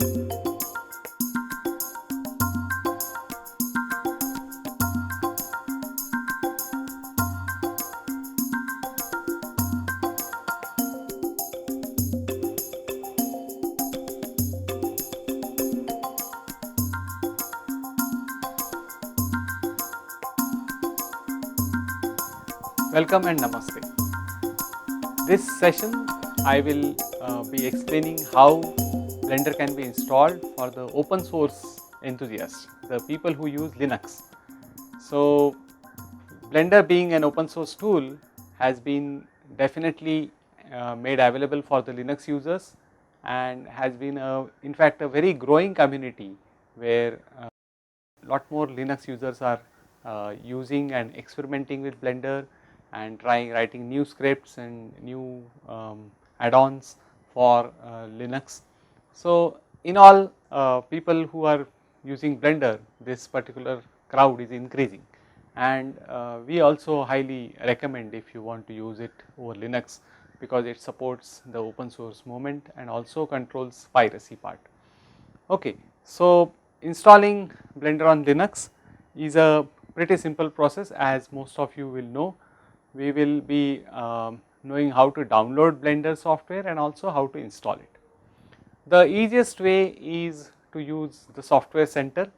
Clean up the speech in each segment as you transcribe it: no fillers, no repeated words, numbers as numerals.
Welcome and namaste. This session I will be explaining how Blender can be installed for the open source enthusiasts, the people who use Linux. So Blender, being an open source tool, has been definitely made available for the Linux users and has been in fact a very growing community where lot more Linux users are using and experimenting with Blender and writing new scripts and new add-ons for Linux. So in all, people who are using Blender, this particular crowd is increasing, and we also highly recommend if you want to use it over Linux, because it supports the open source movement and also controls piracy part. Okay, so installing Blender on Linux is a pretty simple process, as most of you will know. We will be knowing how to download Blender software and also how to install it. The easiest way is to use the software center,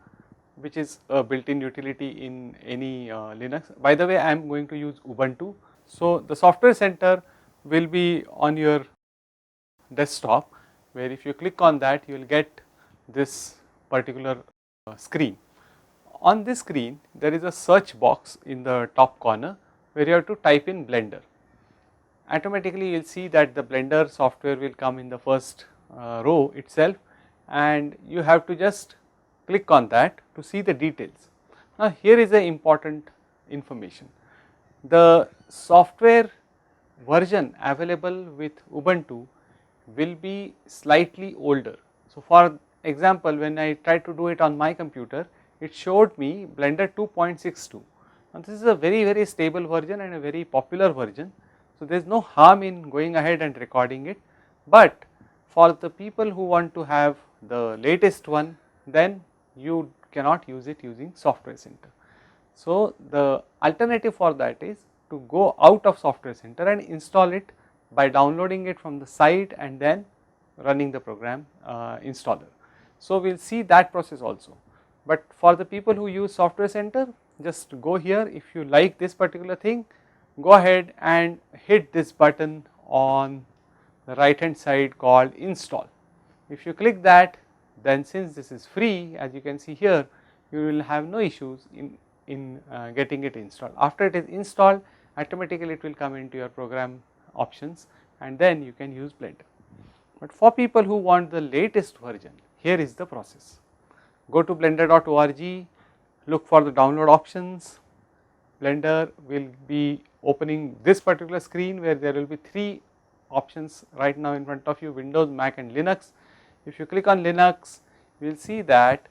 which is a built-in utility in any Linux. By the way, I am going to use Ubuntu. So the software center will be on your desktop, where if you click on that, you will get this particular screen. On this screen, there is a search box in the top corner where you have to type in Blender. Automatically you will see that the Blender software will come in the first row itself, and you have to just click on that to see the details. Now here is the important information. The software version available with Ubuntu will be slightly older. So for example, when I tried to do it on my computer, it showed me Blender 2.62. Now this is a very stable version and a very popular version, so there is no harm in going ahead and recording it. But for the people who want to have the latest one, then you cannot use it using Software Center. So the alternative for that is to go out of Software Center and install it by downloading it from the site and then running the program installer. So we will see that process also. But for the people who use Software Center, just go here. If you like this particular thing, go ahead and hit this button on the right hand side called install. If you click that, then since this is free, as you can see here, you will have no issues in getting it installed. After it is installed, automatically it will come into your program options, and then you can use Blender. But for people who want the latest version, here is the process. Go to blender.org, look for the download options. Blender will be opening this particular screen where there will be 3 options right now in front of you: Windows, Mac and Linux. If you click on Linux, you will see that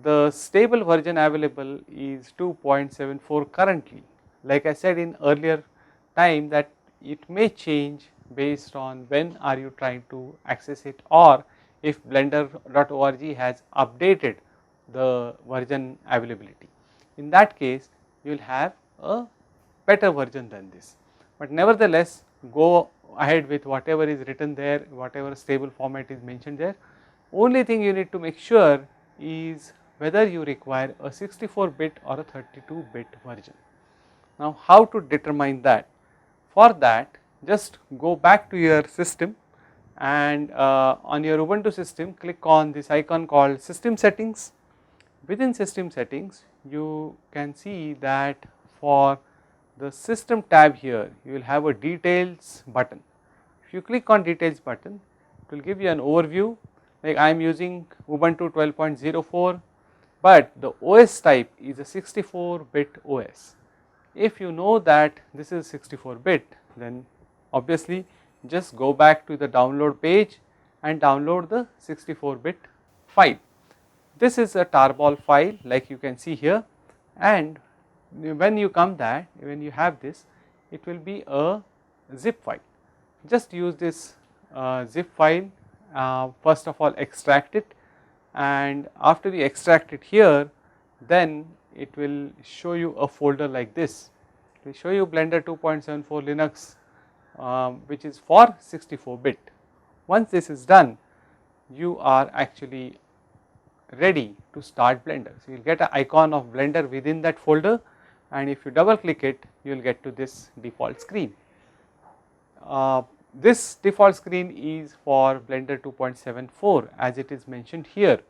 the stable version available is 2.74 currently. Like I said in earlier time, that it may change based on when are you trying to access it, or if blender.org has updated the version availability. In that case, you will have a better version than this. But nevertheless, go ahead with whatever is written there, whatever stable format is mentioned there. Only thing you need to make sure is whether you require a 64-bit or a 32-bit version. Now how to determine that? For that, just go back to your system, and on your Ubuntu system, click on this icon called System Settings. Within System Settings, you can see that for the System tab here, you will have a Details button. If you click on Details button, it will give you an overview. Like I am using Ubuntu 12.04, but the OS type is a 64-bit OS. If you know that this is 64-bit, then obviously just go back to the download page and download the 64-bit file. This is a tarball file, like you can see here, and when you have this, it will be a zip file. Just use this zip file, first of all extract it, and after you extract it here, then it will show you a folder like this. It will show you Blender 2.74 Linux which is for 64-bit. Once this is done, you are actually ready to start Blender. So, you will get an icon of Blender within that folder, and if you double click it, you will get to this default screen. This default screen is for Blender 2.74 as it is mentioned here.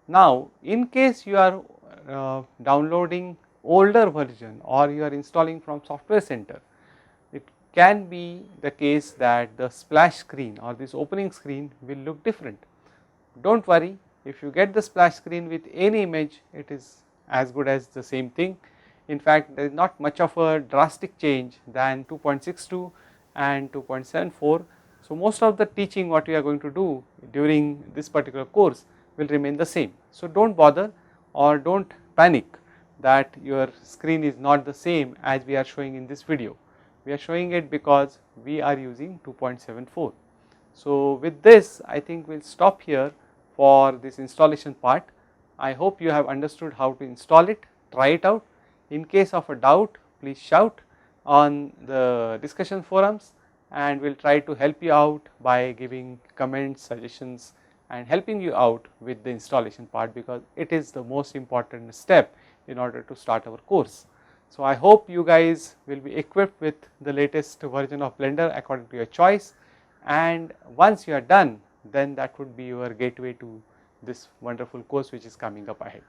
Now, in case you are downloading older version or you are installing from Software Center, it can be the case that the splash screen or this opening screen will look different. Do not worry, if you get the splash screen with any image, it is as good as the same thing. In fact, there is not much of a drastic change than 2.62 and 2.74. So, most of the teaching what we are going to do during this particular course will remain the same. So, do not bother or do not panic that your screen is not the same as we are showing in this video. We are showing it because we are using 2.74. So, with this I think we will stop here for this installation part. I hope you have understood how to install it, try it out. In case of a doubt, please shout on the discussion forums, and we will try to help you out by giving comments, suggestions, and helping you out with the installation part, because it is the most important step in order to start our course. So, I hope you guys will be equipped with the latest version of Blender according to your choice, and once you are done, then that would be your gateway to this wonderful course which is coming up ahead.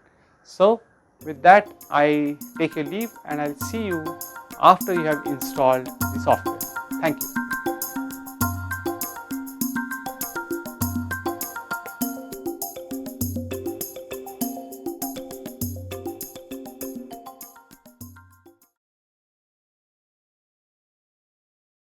So, with that I take a leave, and I will see you after you have installed the software. Thank you.